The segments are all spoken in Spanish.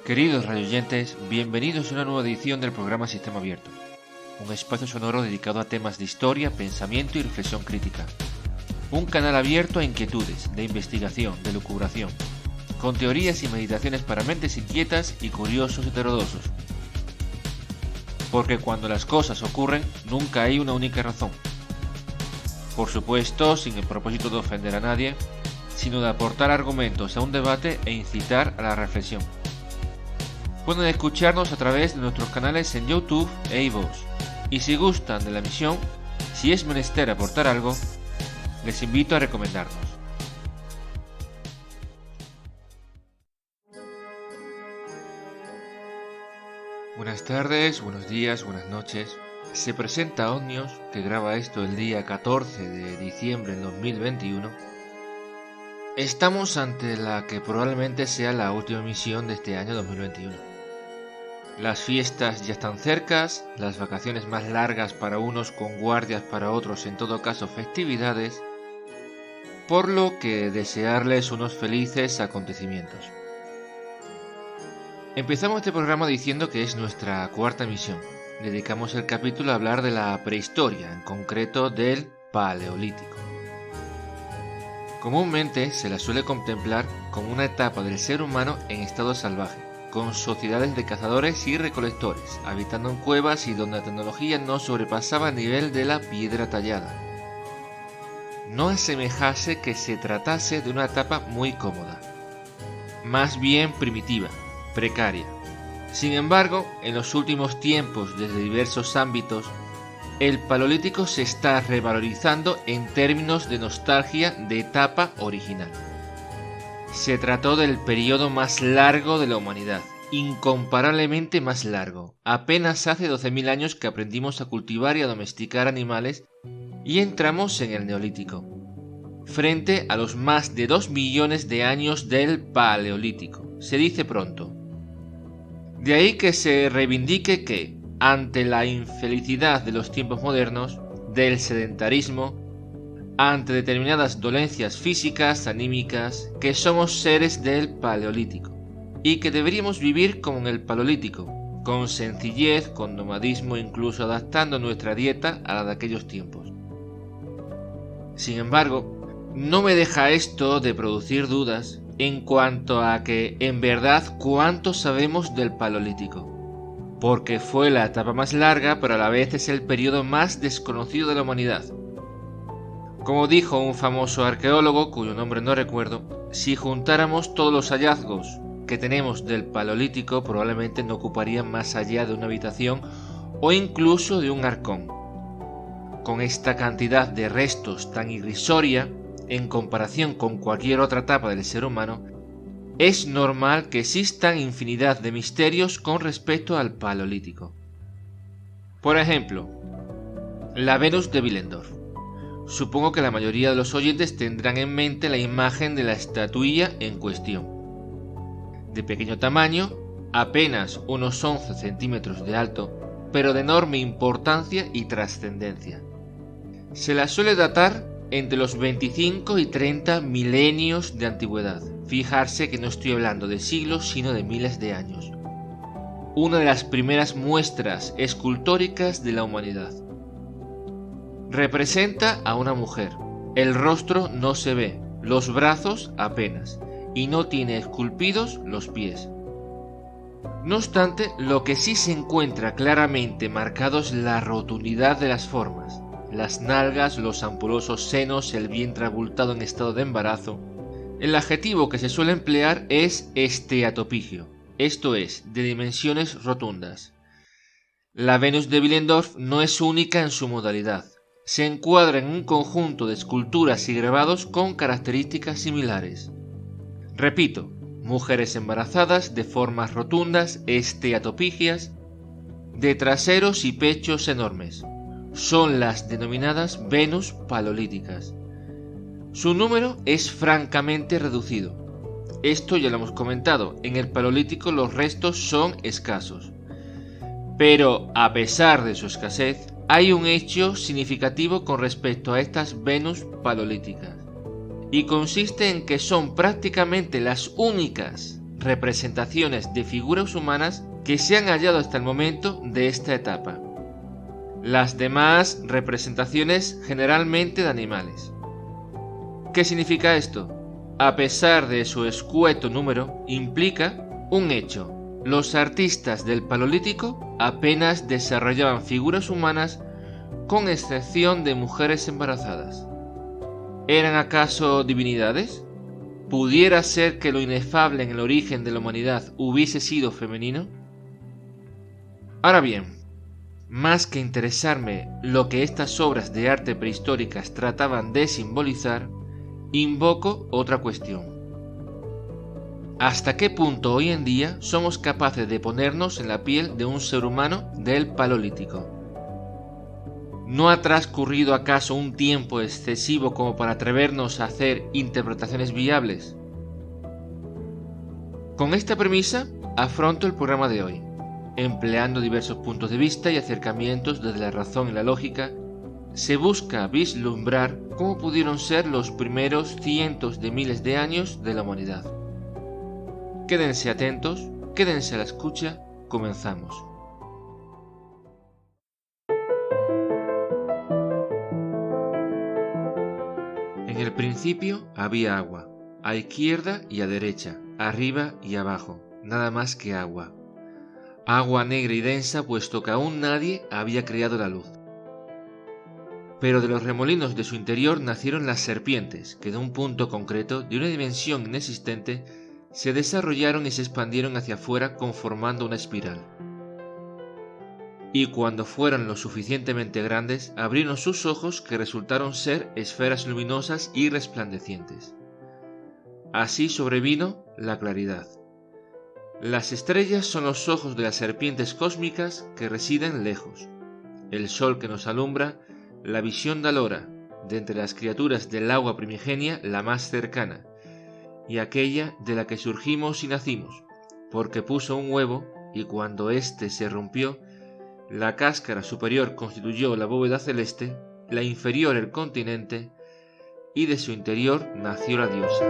Queridos radioyentes, bienvenidos a una nueva edición del programa Sistema Abierto, un espacio sonoro dedicado a temas de historia, pensamiento y reflexión crítica. Un canal abierto a inquietudes, de investigación, de lucubración, con teorías y meditaciones para mentes inquietas y curiosos heterodoxos. Porque cuando las cosas ocurren, nunca hay una única razón. Por supuesto, sin el propósito de ofender a nadie, sino de aportar argumentos a un debate e incitar a la reflexión. Pueden escucharnos a través de nuestros canales en YouTube e iVoox. Y si gustan de la emisión, si es menester aportar algo, les invito a recomendarnos. Buenas tardes, buenos días, buenas noches. Se presenta Omnios, que graba esto el día 14 de diciembre de 2021. Estamos ante la que probablemente sea la última emisión de este año 2021. Las fiestas ya están cercas, las vacaciones más largas para unos con guardias para otros, en todo caso festividades, por lo que desearles unos felices acontecimientos. Empezamos este programa diciendo que es nuestra cuarta emisión. Dedicamos el capítulo a hablar de la prehistoria, en concreto del Paleolítico. Comúnmente se la suele contemplar como una etapa del ser humano en estado salvaje, con sociedades de cazadores y recolectores, habitando en cuevas y donde la tecnología no sobrepasaba el nivel de la piedra tallada. No asemejase que se tratase de una etapa muy cómoda, más bien primitiva, precaria. Sin embargo, en los últimos tiempos, desde diversos ámbitos, el Paleolítico se está revalorizando en términos de nostalgia de etapa original. Se trató del periodo más largo de la humanidad, incomparablemente más largo. Apenas hace 12.000 años que aprendimos a cultivar y a domesticar animales y entramos en el Neolítico, frente a los más de 2 millones de años del Paleolítico. Se dice pronto. De ahí que se reivindique que, ante la infelicidad de los tiempos modernos, del sedentarismo, ante determinadas dolencias físicas, anímicas, que somos seres del Paleolítico y que deberíamos vivir como en el Paleolítico, con sencillez, con nomadismo, incluso adaptando nuestra dieta a la de aquellos tiempos. Sin embargo, no me deja esto de producir dudas en cuanto a que, en verdad, cuánto sabemos del Paleolítico, porque fue la etapa más larga, pero a la vez es el periodo más desconocido de la humanidad. Como dijo un famoso arqueólogo, cuyo nombre no recuerdo, si juntáramos todos los hallazgos que tenemos del Paleolítico, probablemente no ocuparían más allá de una habitación o incluso de un arcón. Con esta cantidad de restos tan irrisoria, en comparación con cualquier otra etapa del ser humano, es normal que existan infinidad de misterios con respecto al Paleolítico. Por ejemplo, la Venus de Willendorf. Supongo que la mayoría de los oyentes tendrán en mente la imagen de la estatuilla en cuestión. De pequeño tamaño, apenas unos 11 centímetros de alto, pero de enorme importancia y trascendencia. Se la suele datar entre los 25 y 30 milenios de antigüedad. Fijarse que no estoy hablando de siglos, sino de miles de años. Una de las primeras muestras escultóricas de la humanidad. Representa a una mujer. El rostro no se ve, los brazos apenas, y no tiene esculpidos los pies. No obstante, lo que sí se encuentra claramente marcado es la rotundidad de las formas, las nalgas, los ampulosos senos, el vientre abultado en estado de embarazo. El adjetivo que se suele emplear es esteatopigio, esto es, de dimensiones rotundas. La Venus de Willendorf no es única en su modalidad. Se encuadra en un conjunto de esculturas y grabados con características similares. Repito, mujeres embarazadas de formas rotundas, esteatopigias, de traseros y pechos enormes. Son las denominadas Venus paleolíticas. Su número es francamente reducido. Esto ya lo hemos comentado, en el Paleolítico los restos son escasos. Pero a pesar de su escasez, hay un hecho significativo con respecto a estas Venus paleolíticas, y consiste en que son prácticamente las únicas representaciones de figuras humanas que se han hallado hasta el momento de esta etapa. Las demás representaciones generalmente de animales. ¿Qué significa esto? A pesar de su escueto número, implica un hecho. Los artistas del Paleolítico apenas desarrollaban figuras humanas con excepción de mujeres embarazadas. ¿Eran acaso divinidades? ¿Pudiera ser que lo inefable en el origen de la humanidad hubiese sido femenino? Ahora bien, más que interesarme lo que estas obras de arte prehistóricas trataban de simbolizar, invoco otra cuestión. ¿Hasta qué punto hoy en día somos capaces de ponernos en la piel de un ser humano del Paleolítico? ¿No ha transcurrido acaso un tiempo excesivo como para atrevernos a hacer interpretaciones viables? Con esta premisa afronto el programa de hoy, empleando diversos puntos de vista y acercamientos desde la razón y la lógica. Se busca vislumbrar cómo pudieron ser los primeros cientos de miles de años de la humanidad. Quédense atentos, quédense a la escucha, comenzamos. En el principio había agua, a izquierda y a derecha, arriba y abajo, nada más que agua. Agua negra y densa, puesto que aún nadie había creado la luz. Pero de los remolinos de su interior nacieron las serpientes, que de un punto concreto, de una dimensión inexistente, se desarrollaron y se expandieron hacia afuera conformando una espiral. Y cuando fueron lo suficientemente grandes, abrieron sus ojos que resultaron ser esferas luminosas y resplandecientes. Así sobrevino la claridad. Las estrellas son los ojos de las serpientes cósmicas que residen lejos. El sol que nos alumbra, la visión de Alora, de entre las criaturas del agua primigenia la más cercana, y aquella de la que surgimos y nacimos, porque puso un huevo, y cuando éste se rompió, la cáscara superior constituyó la bóveda celeste, la inferior el continente, y de su interior nació la diosa.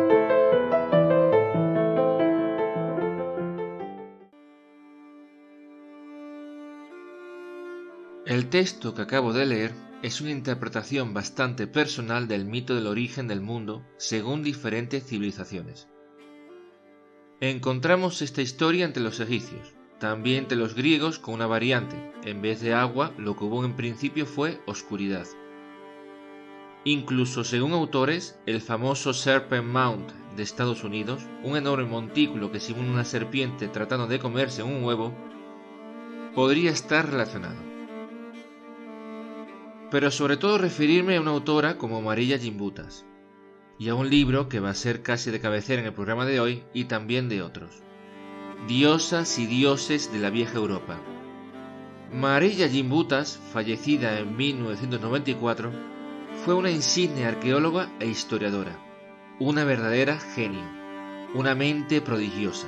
El texto que acabo de leer es una interpretación bastante personal del mito del origen del mundo según diferentes civilizaciones. Encontramos esta historia entre los egipcios, también entre los griegos con una variante. En vez de agua, lo que hubo en principio fue oscuridad. Incluso según autores, el famoso Serpent Mound de Estados Unidos, un enorme montículo que simula una serpiente tratando de comerse un huevo, podría estar relacionado. Pero sobre todo referirme a una autora como Marija Gimbutas, y a un libro que va a ser casi de cabecera en el programa de hoy y también de otros. Diosas y dioses de la vieja Europa. Marija Gimbutas, fallecida en 1994, fue una insigne arqueóloga e historiadora, una verdadera genio, una mente prodigiosa.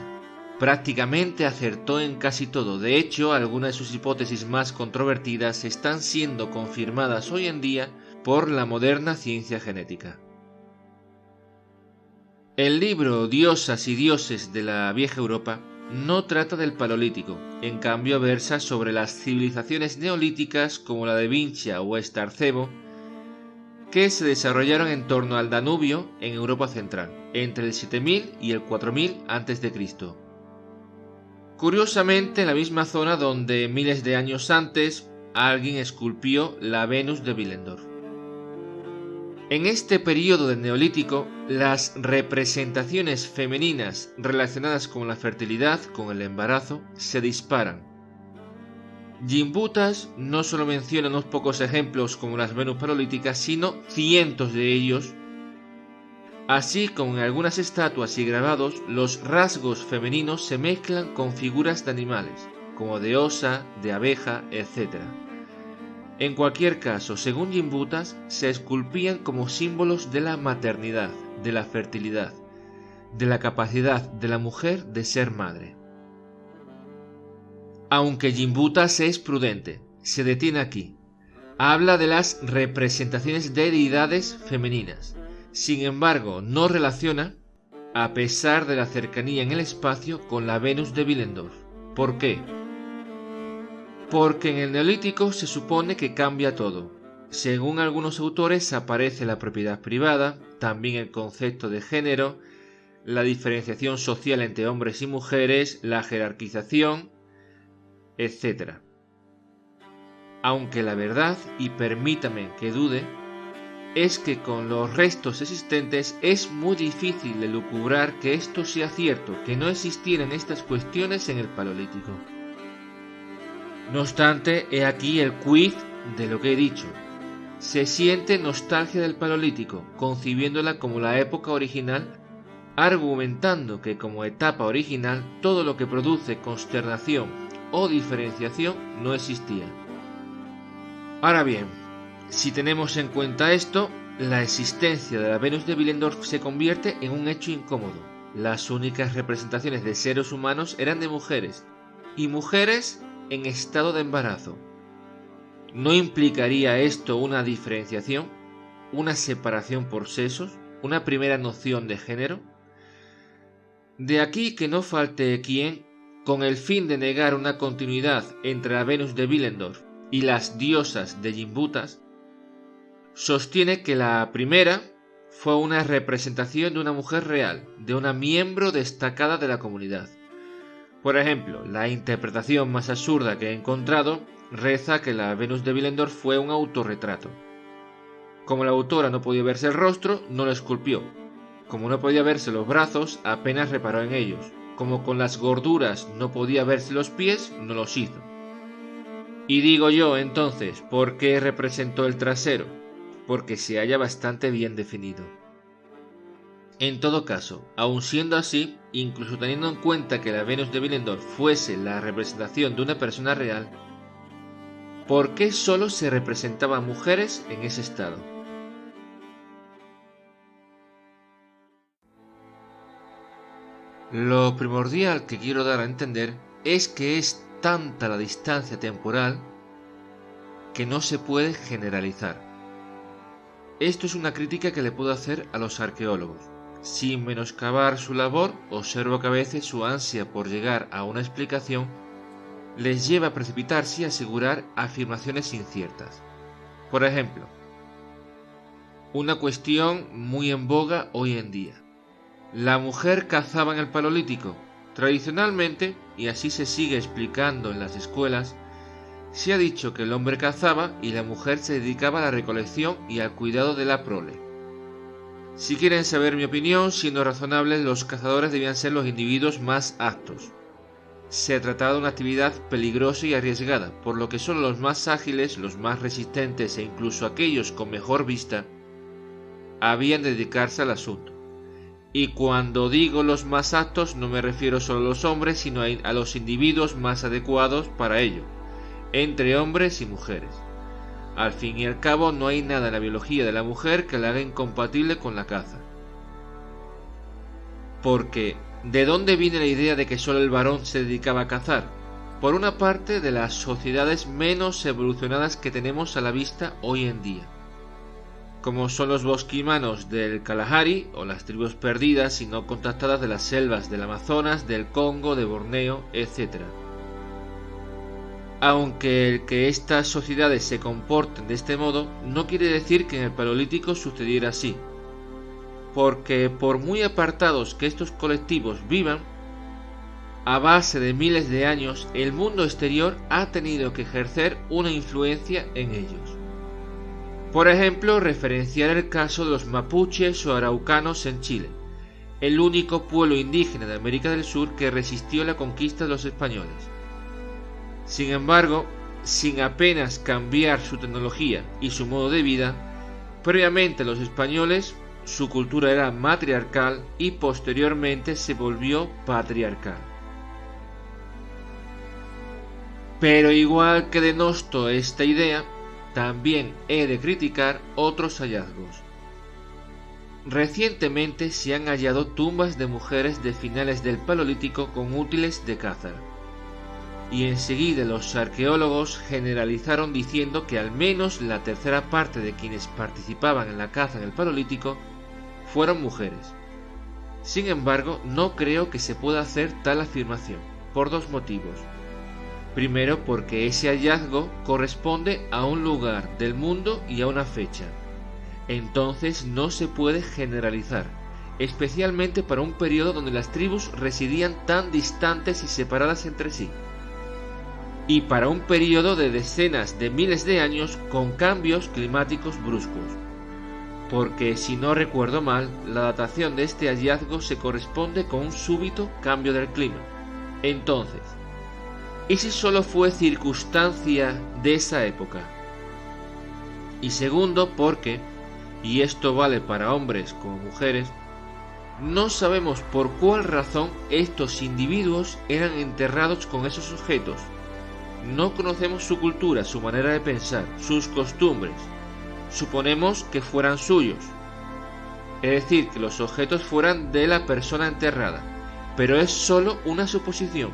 Prácticamente acertó en casi todo. De hecho, algunas de sus hipótesis más controvertidas están siendo confirmadas hoy en día por la moderna ciencia genética. El libro Diosas y dioses de la vieja Europa no trata del Paleolítico, en cambio versa sobre las civilizaciones neolíticas como la de Vinchia o Estarcebo, que se desarrollaron en torno al Danubio en Europa central, entre el 7000 y el 4000 a.C. Curiosamente, en la misma zona donde miles de años antes alguien esculpió la Venus de Willendorf. En este periodo del Neolítico, las representaciones femeninas relacionadas con la fertilidad, con el embarazo, se disparan. Gimbutas no solo menciona unos pocos ejemplos como las Venus paleolíticas, sino cientos de ellos. Así como en algunas estatuas y grabados, los rasgos femeninos se mezclan con figuras de animales, como de osa, de abeja, etc. En cualquier caso, según Gimbutas, se esculpían como símbolos de la maternidad, de la fertilidad, de la capacidad de la mujer de ser madre. Aunque Gimbutas es prudente, se detiene aquí. Habla de las representaciones de deidades femeninas. Sin embargo, no relaciona a pesar de la cercanía en el espacio con la Venus de Willendorf. ¿Por qué? Porque en el Neolítico se supone que cambia todo. Según algunos autores aparece la propiedad privada, también el concepto de género, la diferenciación social entre hombres y mujeres, la jerarquización, etc. Aunque la verdad, y permítame que dude, es que con los restos existentes es muy difícil elucubrar que esto sea cierto, que no existieran estas cuestiones en el Paleolítico. No obstante, he aquí el quiz de lo que he dicho. Se siente nostalgia del Paleolítico, concibiéndola como la época original, argumentando que como etapa original todo lo que produce consternación o diferenciación no existía. Ahora bien, si tenemos en cuenta esto, la existencia de la Venus de Willendorf se convierte en un hecho incómodo. Las únicas representaciones de seres humanos eran de mujeres, y mujeres en estado de embarazo. ¿No implicaría esto una diferenciación, una separación por sexos, una primera noción de género? De aquí que no falte quien, con el fin de negar una continuidad entre la Venus de Willendorf y las diosas de Gimbutas, sostiene que la primera fue una representación de una mujer real, de una miembro destacada de la comunidad. Por ejemplo, la interpretación más absurda que he encontrado reza que la Venus de Willendorf fue un autorretrato. Como la autora no podía verse el rostro, no lo esculpió. Como no podía verse los brazos, apenas reparó en ellos. Como con las gorduras no podía verse los pies, no los hizo. Y digo yo entonces, ¿por qué representó el trasero? Porque se halla bastante bien definido. En todo caso, aun siendo así, incluso teniendo en cuenta que la Venus de Willendorf fuese la representación de una persona real, ¿por qué solo se representaban mujeres en ese estado? Lo primordial que quiero dar a entender es que es tanta la distancia temporal que no se puede generalizar. Esto es una crítica que le puedo hacer a los arqueólogos. Sin menoscabar su labor, observo que a veces su ansia por llegar a una explicación les lleva a precipitarse y asegurar afirmaciones inciertas. Por ejemplo, una cuestión muy en boga hoy en día. ¿La mujer cazaba en el Paleolítico? Tradicionalmente, y así se sigue explicando en las escuelas, se ha dicho que el hombre cazaba y la mujer se dedicaba a la recolección y al cuidado de la prole. Si quieren saber mi opinión, siendo razonables, los cazadores debían ser los individuos más aptos. Se trataba de una actividad peligrosa y arriesgada, por lo que solo los más ágiles, los más resistentes e incluso aquellos con mejor vista, habían de dedicarse al asunto. Y cuando digo los más aptos no me refiero solo a los hombres, sino a los individuos más adecuados para ello, entre hombres y mujeres. Al fin y al cabo no hay nada en la biología de la mujer que la haga incompatible con la caza. Porque, ¿de dónde viene la idea de que solo el varón se dedicaba a cazar? Por una parte, de las sociedades menos evolucionadas que tenemos a la vista hoy en día, como son los bosquimanos del Kalahari o las tribus perdidas y no contactadas de las selvas del Amazonas, del Congo, de Borneo, etc. Aunque el que estas sociedades se comporten de este modo no quiere decir que en el Paleolítico sucediera así, porque por muy apartados que estos colectivos vivan, a base de miles de años el mundo exterior ha tenido que ejercer una influencia en ellos. Por ejemplo, referenciar el caso de los mapuches o araucanos en Chile, el único pueblo indígena de América del Sur que resistió la conquista de los españoles. Sin embargo, sin apenas cambiar su tecnología y su modo de vida, previamente los españoles, su cultura era matriarcal y posteriormente se volvió patriarcal. Pero igual que denosto esta idea, también he de criticar otros hallazgos. Recientemente se han hallado tumbas de mujeres de finales del Paleolítico con útiles de caza, y enseguida los arqueólogos generalizaron diciendo que al menos la tercera parte de quienes participaban en la caza en el Paleolítico fueron mujeres. Sin embargo, no creo que se pueda hacer tal afirmación, por dos motivos. Primero, porque ese hallazgo corresponde a un lugar del mundo y a una fecha. Entonces no se puede generalizar, especialmente para un periodo donde las tribus residían tan distantes y separadas entre sí. Y para un periodo de decenas de miles de años con cambios climáticos bruscos. Porque, si no recuerdo mal, la datación de este hallazgo se corresponde con un súbito cambio del clima. Entonces, ¿y si solo fue circunstancia de esa época? Y segundo, porque, y esto vale para hombres como mujeres, no sabemos por cuál razón estos individuos eran enterrados con esos objetos. No conocemos su cultura, su manera de pensar, sus costumbres. Suponemos que fueran suyos, es decir, que los objetos fueran de la persona enterrada, pero es solo una suposición,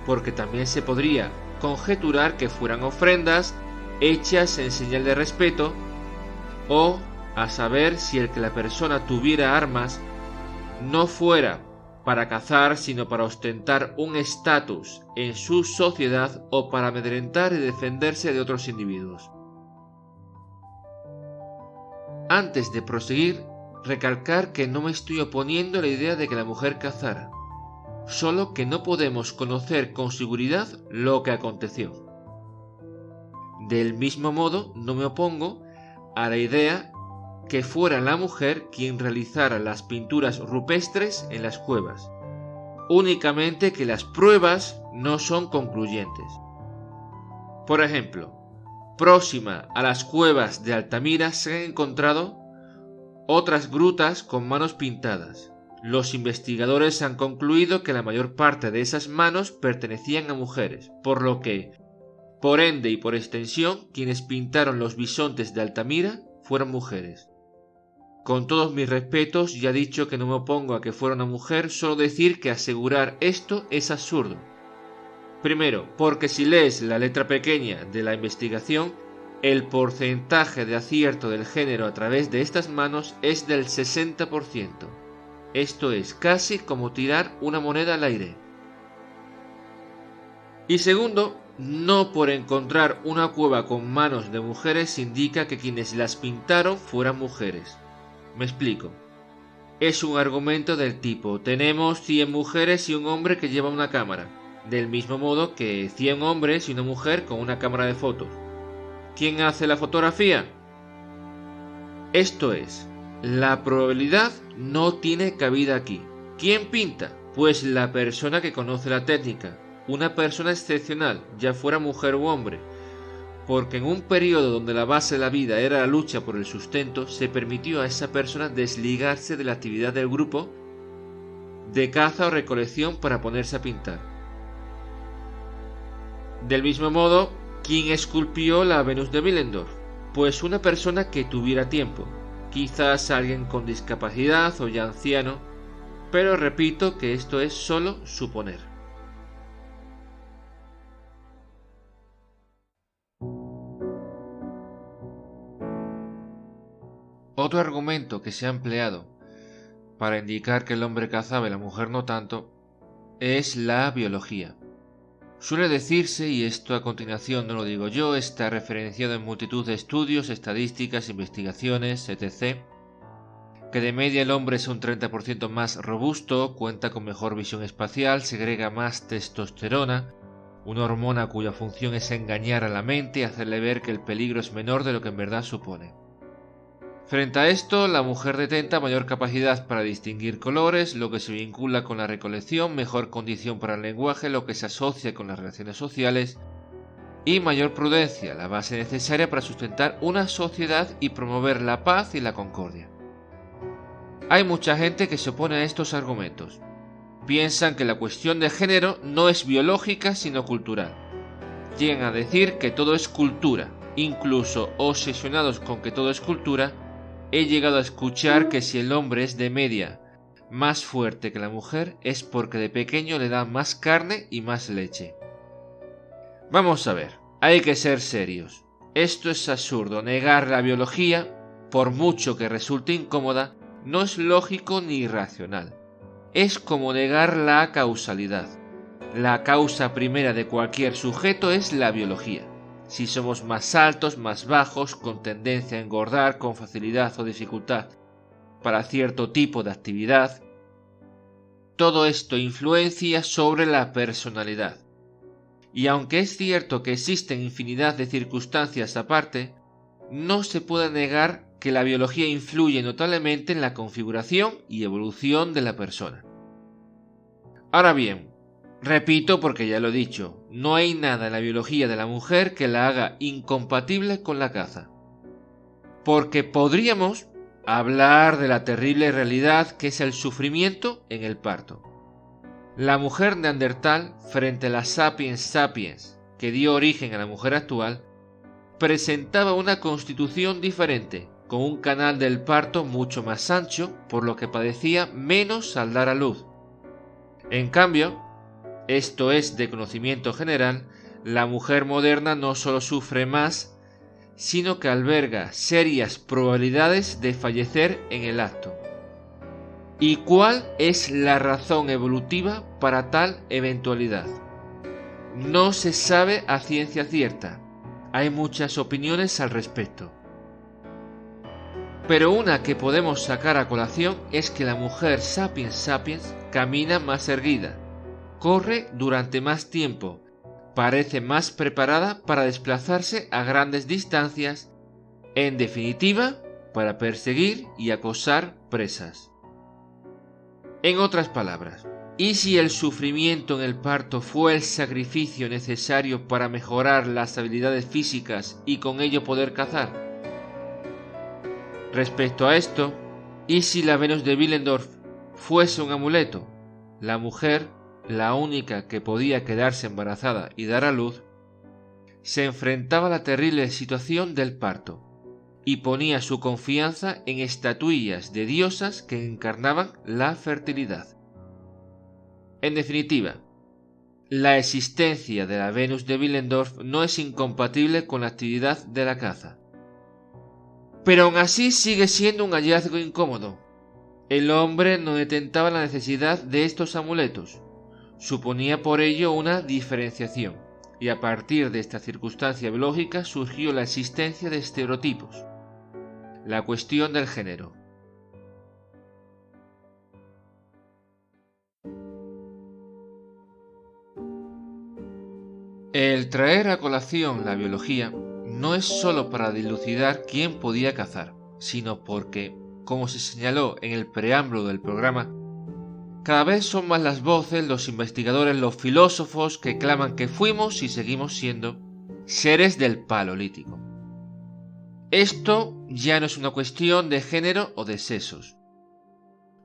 porque también se podría conjeturar que fueran ofrendas hechas en señal de respeto, o a saber si el que la persona tuviera armas no fuera para cazar, sino para ostentar un estatus en su sociedad o para amedrentar y defenderse de otros individuos. Antes de proseguir, recalcar que no me estoy oponiendo a la idea de que la mujer cazara, solo que no podemos conocer con seguridad lo que aconteció. Del mismo modo, no me opongo a la idea que fuera la mujer quien realizara las pinturas rupestres en las cuevas, únicamente que las pruebas no son concluyentes. Por ejemplo, próxima a las cuevas de Altamira se han encontrado otras grutas con manos pintadas. Los investigadores han concluido que la mayor parte de esas manos pertenecían a mujeres, por lo que, por ende y por extensión, quienes pintaron los bisontes de Altamira fueron mujeres. Con todos mis respetos, ya he dicho que no me opongo a que fuera una mujer, solo decir que asegurar esto es absurdo. Primero, porque si lees la letra pequeña de la investigación, el porcentaje de acierto del género a través de estas manos es del 60%. Esto es casi como tirar una moneda al aire. Y segundo, no por encontrar una cueva con manos de mujeres indica que quienes las pintaron fueran mujeres. Me explico. Es un argumento del tipo, tenemos 100 mujeres y un hombre que lleva una cámara, del mismo modo que 100 hombres y una mujer con una cámara de fotos. ¿Quién hace la fotografía? Esto es, la probabilidad no tiene cabida aquí. ¿Quién pinta? Pues la persona que conoce la técnica, una persona excepcional, ya fuera mujer u hombre, porque en un periodo donde la base de la vida era la lucha por el sustento, se permitió a esa persona desligarse de la actividad del grupo de caza o recolección para ponerse a pintar. Del mismo modo, ¿quién esculpió la Venus de Willendorf? Pues una persona que tuviera tiempo, quizás alguien con discapacidad o ya anciano, pero repito que esto es solo suponer. Otro argumento que se ha empleado para indicar que el hombre cazaba y la mujer no tanto es la biología. Suele decirse, y esto a continuación no lo digo yo, está referenciado en multitud de estudios, estadísticas, investigaciones, etc., que de media el hombre es un 30% más robusto, cuenta con mejor visión espacial, segrega más testosterona, una hormona cuya función es engañar a la mente y hacerle ver que el peligro es menor de lo que en verdad supone. Frente a esto, la mujer detenta mayor capacidad para distinguir colores, lo que se vincula con la recolección, mejor condición para el lenguaje, lo que se asocia con las relaciones sociales, y mayor prudencia, la base necesaria para sustentar una sociedad y promover la paz y la concordia. Hay mucha gente que se opone a estos argumentos. Piensan que la cuestión de género no es biológica sino cultural. Llegan a decir que todo es cultura, incluso obsesionados con que todo es cultura, he llegado a escuchar que si el hombre es de media más fuerte que la mujer es porque de pequeño le dan más carne y más leche. Vamos a ver, hay que ser serios. Esto es absurdo, negar la biología, por mucho que resulte incómoda, no es lógico ni racional. es como negar la causalidad. La causa primera de cualquier sujeto es la biología. Si somos más altos, más bajos, con tendencia a engordar con facilidad o dificultad para cierto tipo de actividad, todo esto influencia sobre la personalidad. Y aunque es cierto que existen infinidad de circunstancias aparte, no se puede negar que la biología influye notablemente en la configuración y evolución de la persona. Ahora bien, repito porque ya lo he dicho, no hay nada en la biología de la mujer que la haga incompatible con la caza. Porque podríamos hablar de la terrible realidad que es el sufrimiento en el parto. La mujer neandertal, frente a la sapiens sapiens que dio origen a la mujer actual, presentaba una constitución diferente, con un canal del parto mucho más ancho, por lo que padecía menos al dar a luz. En cambio, esto es de conocimiento general, la mujer moderna no solo sufre más, sino que alberga serias probabilidades de fallecer en el acto. ¿Y cuál es la razón evolutiva para tal eventualidad? No se sabe a ciencia cierta. Hay muchas opiniones al respecto. Pero una que podemos sacar a colación es que la mujer sapiens sapiens camina más erguida, corre durante más tiempo, parece más preparada para desplazarse a grandes distancias, en definitiva, para perseguir y acosar presas. En otras palabras, ¿y si el sufrimiento en el parto fue el sacrificio necesario para mejorar las habilidades físicas y con ello poder cazar? Respecto a esto, ¿y si la Venus de Willendorf fuese un amuleto? La mujer, la única que podía quedarse embarazada y dar a luz, se enfrentaba a la terrible situación del parto y ponía su confianza en estatuillas de diosas que encarnaban la fertilidad. En definitiva, la existencia de la Venus de Willendorf no es incompatible con la actividad de la caza. Pero aún así sigue siendo un hallazgo incómodo. El hombre no detentaba la necesidad de estos amuletos. Suponía por ello una diferenciación, y a partir de esta circunstancia biológica surgió la existencia de estereotipos. La cuestión del género. El traer a colación la biología no es sólo para dilucidar quién podía cazar, sino porque, como se señaló en el preámbulo del programa, cada vez son más las voces, los investigadores, los filósofos que claman que fuimos y seguimos siendo seres del Paleolítico. Esto ya no es una cuestión de género o de sexos.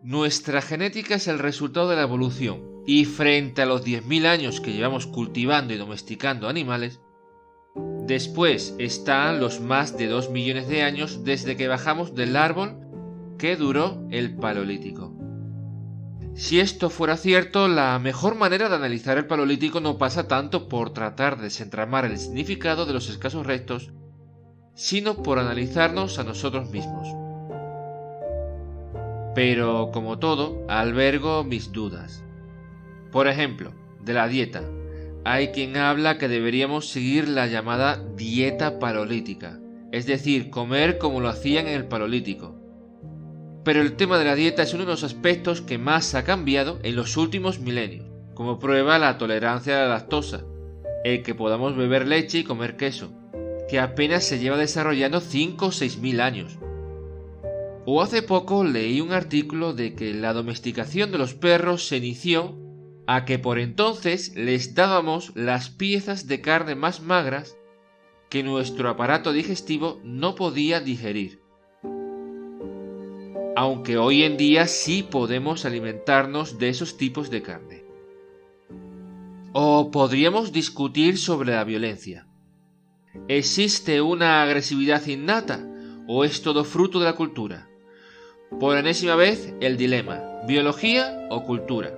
Nuestra genética es el resultado de la evolución, y frente a los 10.000 años que llevamos cultivando y domesticando animales, después están los más de 2 millones de años desde que bajamos del árbol que duró el Paleolítico. Si esto fuera cierto, la mejor manera de analizar el Paleolítico no pasa tanto por tratar de desentramar el significado de los escasos restos, sino por analizarnos a nosotros mismos. Pero, como todo, albergo mis dudas. Por ejemplo, de la dieta. Hay quien habla que deberíamos seguir la llamada dieta paleolítica, es decir, comer como lo hacían en el Paleolítico. Pero el tema de la dieta es uno de los aspectos que más ha cambiado en los últimos milenios, como prueba la tolerancia a la lactosa, el que podamos beber leche y comer queso, que apenas se lleva desarrollando 5 o 6.000 años. O hace poco leí un artículo de que la domesticación de los perros se inició a que por entonces les dábamos las piezas de carne más magras que nuestro aparato digestivo no podía digerir. Aunque hoy en día sí podemos alimentarnos de esos tipos de carne. O podríamos discutir sobre la violencia. ¿Existe una agresividad innata o es todo fruto de la cultura? Por enésima vez, el dilema, ¿biología o cultura?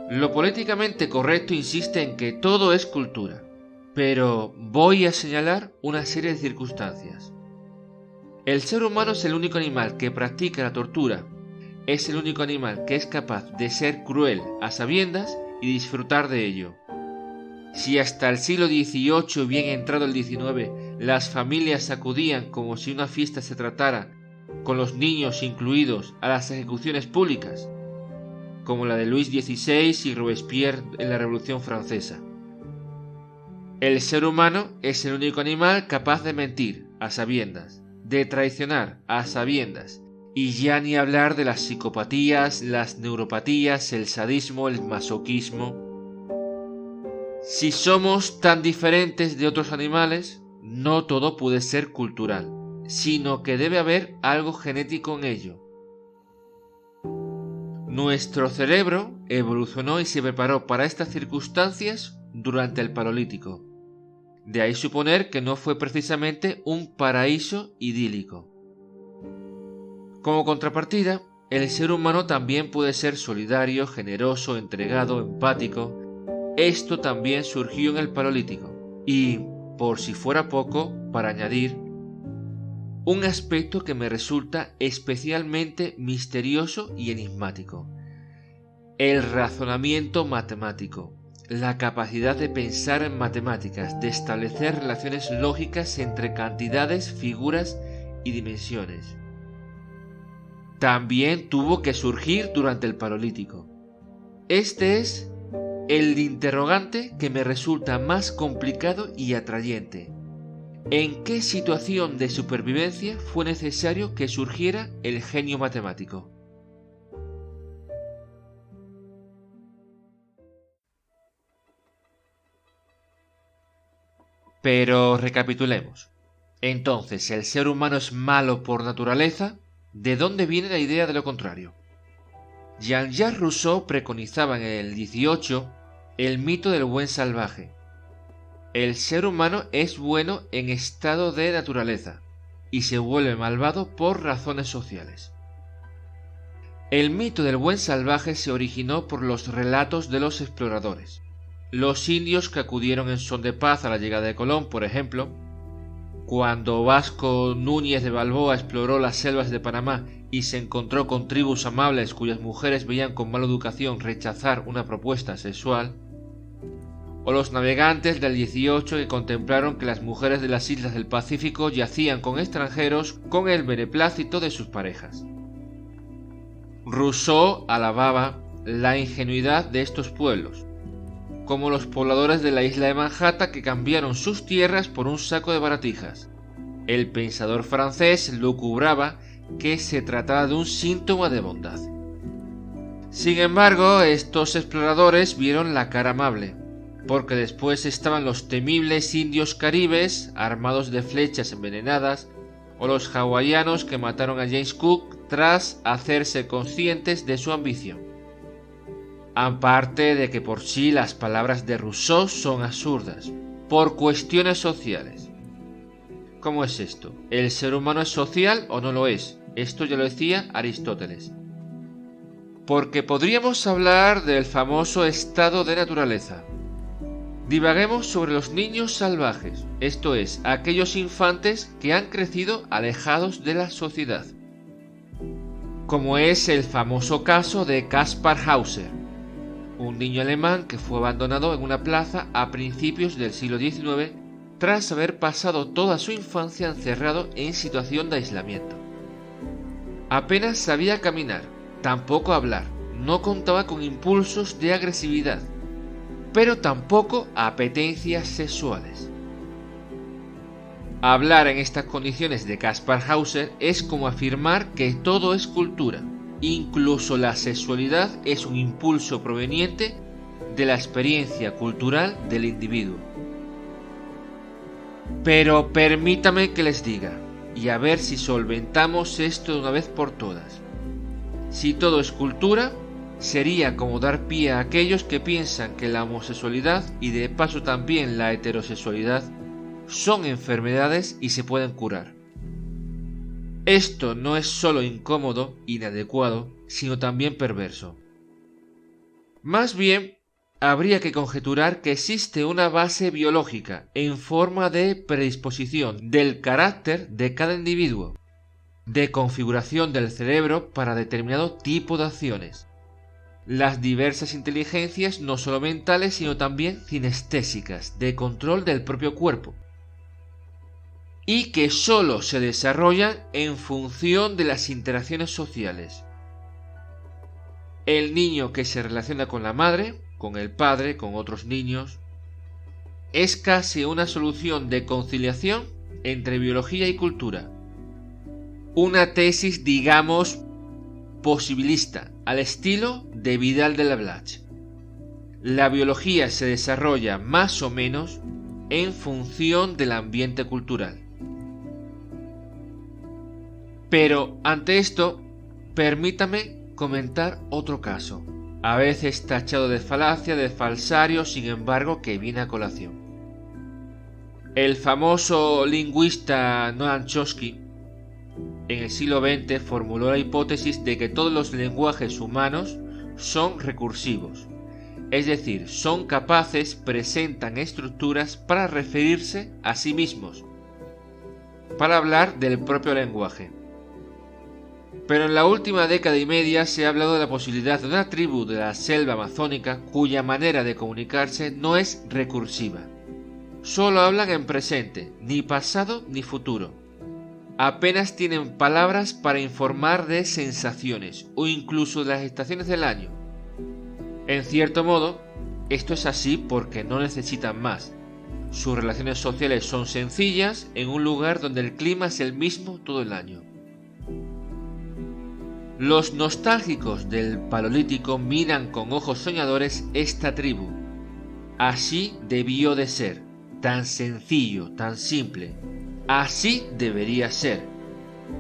Lo políticamente correcto insiste en que todo es cultura, pero voy a señalar una serie de circunstancias. El ser humano es el único animal que practica la tortura, es el único animal que es capaz de ser cruel a sabiendas y disfrutar de ello. Si hasta el siglo XVIII, bien entrado el XIX, las familias acudían como si una fiesta se tratara, con los niños incluidos, a las ejecuciones públicas, como la de Luis XVI y Robespierre en la Revolución Francesa. El ser humano es el único animal capaz de mentir a sabiendas, de traicionar a sabiendas, y ya ni hablar de las psicopatías, las neuropatías, el sadismo, el masoquismo. Si somos tan diferentes de otros animales, no todo puede ser cultural, sino que debe haber algo genético en ello. Nuestro cerebro evolucionó y se preparó para estas circunstancias durante el Paleolítico. De ahí suponer que no fue precisamente un paraíso idílico. Como contrapartida, el ser humano también puede ser solidario, generoso, entregado, empático. Esto también surgió en el Paleolítico. Y, por si fuera poco, para añadir, un aspecto que me resulta especialmente misterioso y enigmático: el razonamiento matemático, la capacidad de pensar en matemáticas, de establecer relaciones lógicas entre cantidades, figuras y dimensiones. También tuvo que surgir durante el Paleolítico. Este es el interrogante que me resulta más complicado y atrayente. ¿En qué situación de supervivencia fue necesario que surgiera el genio matemático? Pero recapitulemos. Entonces, ¿el ser humano es malo por naturaleza? ¿De dónde viene la idea de lo contrario? Jean-Jacques Rousseau preconizaba en el 18 el mito del buen salvaje. El ser humano es bueno en estado de naturaleza y se vuelve malvado por razones sociales. El mito del buen salvaje se originó por los relatos de los exploradores. Los indios que acudieron en son de paz a la llegada de Colón, por ejemplo, cuando Vasco Núñez de Balboa exploró las selvas de Panamá y se encontró con tribus amables cuyas mujeres veían con mala educación rechazar una propuesta sexual, o los navegantes del 18 que contemplaron que las mujeres de las islas del Pacífico yacían con extranjeros con el beneplácito de sus parejas. Rousseau alababa la ingenuidad de estos pueblos, como los pobladores de la isla de Manhattan que cambiaron sus tierras por un saco de baratijas. El pensador francés lucubraba que se trataba de un síntoma de bondad. Sin embargo, estos exploradores vieron la cara amable, porque después estaban los temibles indios caribes armados de flechas envenenadas, o los hawaianos que mataron a James Cook tras hacerse conscientes de su ambición. Aparte de que por sí las palabras de Rousseau son absurdas, por cuestiones sociales. ¿Cómo es esto? ¿El ser humano es social o no lo es? Esto ya lo decía Aristóteles. Porque podríamos hablar del famoso estado de naturaleza. Divaguemos sobre los niños salvajes, esto es, aquellos infantes que han crecido alejados de la sociedad. Como es el famoso caso de Kaspar Hauser, un niño alemán que fue abandonado en una plaza a principios del siglo XIX tras haber pasado toda su infancia encerrado en situación de aislamiento. Apenas sabía caminar, tampoco hablar, no contaba con impulsos de agresividad, pero tampoco apetencias sexuales. Hablar en estas condiciones de Kaspar Hauser es como afirmar que todo es cultura. Incluso la sexualidad es un impulso proveniente de la experiencia cultural del individuo. Pero permítame que les diga, y a ver si solventamos esto de una vez por todas. Si todo es cultura, sería como dar pie a aquellos que piensan que la homosexualidad y de paso también la heterosexualidad son enfermedades y se pueden curar. Esto no es solo incómodo, inadecuado, sino también perverso. Más bien, habría que conjeturar que existe una base biológica en forma de predisposición del carácter de cada individuo, de configuración del cerebro para determinado tipo de acciones. Las diversas inteligencias no solo mentales sino también cinestésicas, de control del propio cuerpo, y que solo se desarrollan en función de las interacciones sociales. El niño que se relaciona con la madre, con el padre, con otros niños, es casi una solución de conciliación entre biología y cultura. Una tesis, digamos, posibilista, al estilo de Vidal de la Blache. La biología se desarrolla más o menos en función del ambiente cultural. Pero ante esto, permítame comentar otro caso, a veces tachado de falacia, de falsario, sin embargo, que viene a colación. El famoso lingüista Noam Chomsky en el siglo XX formuló la hipótesis de que todos los lenguajes humanos son recursivos, es decir, son capaces, presentan estructuras para referirse a sí mismos, para hablar del propio lenguaje. Pero en la última década y media se ha hablado de la posibilidad de una tribu de la selva amazónica cuya manera de comunicarse no es recursiva. Solo hablan en presente, ni pasado ni futuro. Apenas tienen palabras para informar de sensaciones o incluso de las estaciones del año. En cierto modo, esto es así porque no necesitan más. Sus relaciones sociales son sencillas en un lugar donde el clima es el mismo todo el año. Los nostálgicos del Paleolítico miran con ojos soñadores esta tribu. Así debió de ser, tan sencillo, tan simple. Así debería ser.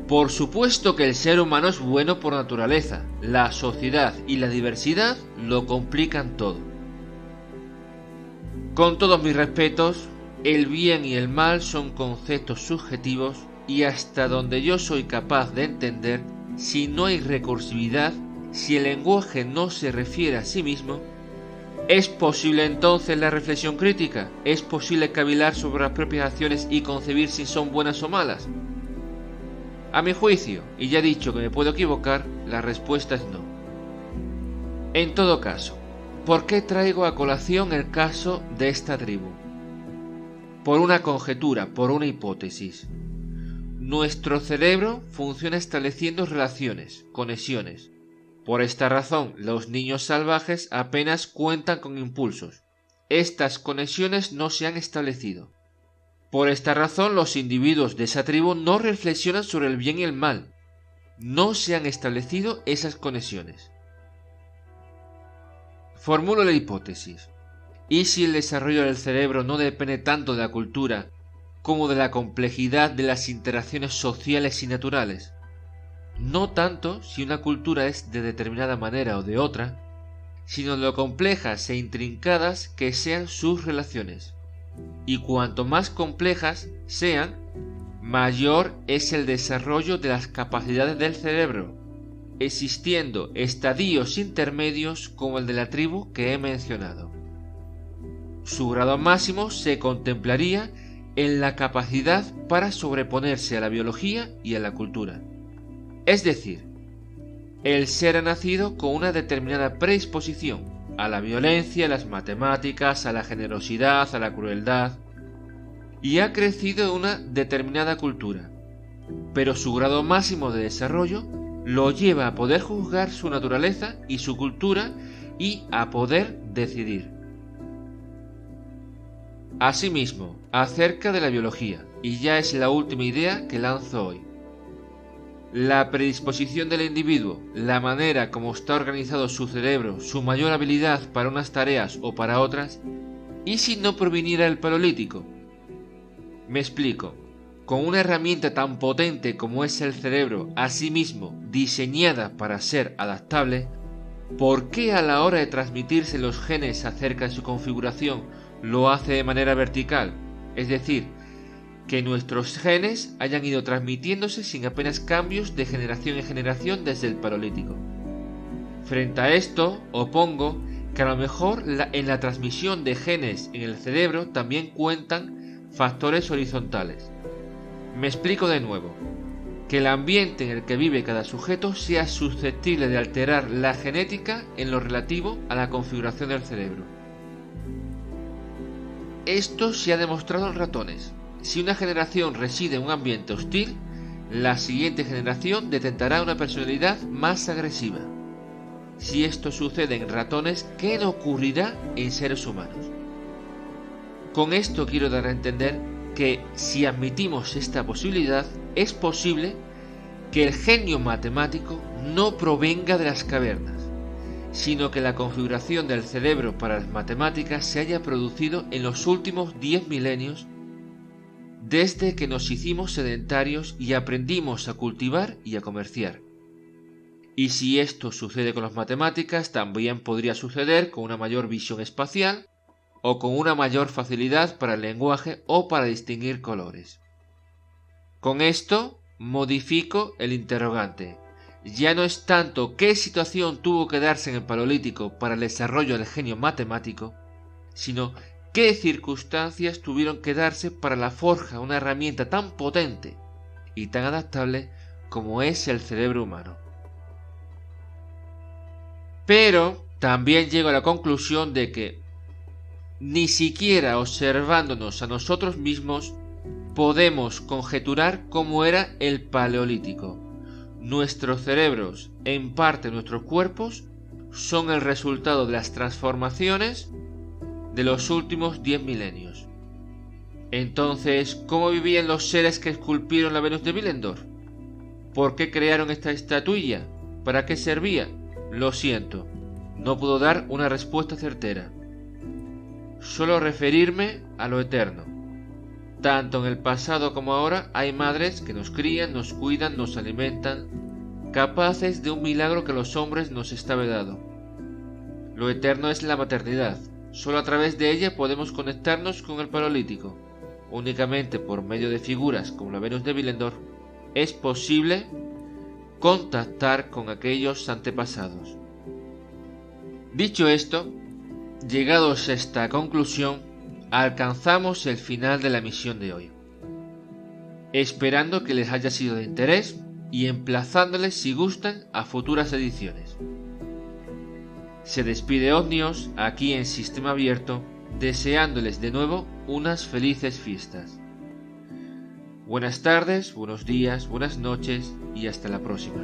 Por supuesto que el ser humano es bueno por naturaleza. La sociedad y la diversidad lo complican todo. Con todos mis respetos, el bien y el mal son conceptos subjetivos y hasta donde yo soy capaz de entender, si no hay recursividad, si el lenguaje no se refiere a sí mismo, ¿es posible entonces la reflexión crítica? ¿Es posible cavilar sobre las propias acciones y concebir si son buenas o malas? A mi juicio, y ya he dicho que me puedo equivocar, la respuesta es no. En todo caso, ¿por qué traigo a colación el caso de esta tribu? Por una conjetura, por una hipótesis. Nuestro cerebro funciona estableciendo relaciones, conexiones. Por esta razón, los niños salvajes apenas cuentan con impulsos. Estas conexiones no se han establecido. Por esta razón, los individuos de esa tribu no reflexionan sobre el bien y el mal. No se han establecido esas conexiones. Formulo la hipótesis. ¿Y si el desarrollo del cerebro no depende tanto de la cultura como de la complejidad de las interacciones sociales y naturales? No tanto si una cultura es de determinada manera o de otra, sino de lo complejas e intrincadas que sean sus relaciones. Y cuanto más complejas sean, mayor es el desarrollo de las capacidades del cerebro, existiendo estadios intermedios como el de la tribu que he mencionado. Su grado máximo se contemplaría en la capacidad para sobreponerse a la biología y a la cultura. Es decir, el ser ha nacido con una determinada predisposición a la violencia, a las matemáticas, a la generosidad, a la crueldad, y ha crecido en una determinada cultura, pero su grado máximo de desarrollo lo lleva a poder juzgar su naturaleza y su cultura y a poder decidir. Asimismo, acerca de la biología, y ya es la última idea que lanzo hoy. La predisposición del individuo, la manera como está organizado su cerebro, su mayor habilidad para unas tareas o para otras, ¿y si no proviniera del Paleolítico? Me explico. Con una herramienta tan potente como es el cerebro, asimismo diseñada para ser adaptable, ¿por qué a la hora de transmitirse los genes acerca de su configuración lo hace de manera vertical? Es decir, que nuestros genes hayan ido transmitiéndose sin apenas cambios de generación en generación desde el Paleolítico. Frente a esto, opongo que a lo mejor en la transmisión de genes en el cerebro también cuentan factores horizontales. Me explico de nuevo. que el ambiente en el que vive cada sujeto sea susceptible de alterar la genética en lo relativo a la configuración del cerebro. Esto se ha demostrado en ratones. Si una generación reside en un ambiente hostil, la siguiente generación detectará una personalidad más agresiva. Si esto sucede en ratones, ¿qué no ocurrirá en seres humanos? Con esto quiero dar a entender que si admitimos esta posibilidad, es posible que el genio matemático no provenga de las cavernas, sino que la configuración del cerebro para las matemáticas se haya producido en los últimos 10 milenios, desde que nos hicimos sedentarios y aprendimos a cultivar y a comerciar. Y si esto sucede con las matemáticas, también podría suceder con una mayor visión espacial o con una mayor facilidad para el lenguaje o para distinguir colores. Con esto modifico el interrogante. Ya no es tanto qué situación tuvo que darse en el Paleolítico para el desarrollo del genio matemático, sino qué circunstancias tuvieron que darse para la forja de una herramienta tan potente y tan adaptable como es el cerebro humano. Pero también llego a la conclusión de que ni siquiera observándonos a nosotros mismos podemos conjeturar cómo era el Paleolítico. Nuestros cerebros, en parte nuestros cuerpos, son el resultado de las transformaciones de los últimos 10 milenios. Entonces, ¿cómo vivían los seres que esculpieron la Venus de Willendorf? ¿Por qué crearon esta estatuilla? ¿Para qué servía? Lo siento, no puedo dar una respuesta certera. Solo referirme a lo eterno. Tanto en el pasado como ahora hay madres que nos crían, nos cuidan, nos alimentan, capaces de un milagro que a los hombres nos está vedado. Lo eterno es la maternidad. Solo a través de ella podemos conectarnos con el Paleolítico. Únicamente por medio de figuras como la Venus de Willendorf es posible contactar con aquellos antepasados. Dicho esto, llegados a esta conclusión, alcanzamos el final de la misión de hoy. Esperando que les haya sido de interés y emplazándoles si gustan a futuras ediciones. Se despide Omnios aquí en Sistema Abierto, deseándoles de nuevo unas felices fiestas. Buenas tardes, buenos días, buenas noches y hasta la próxima.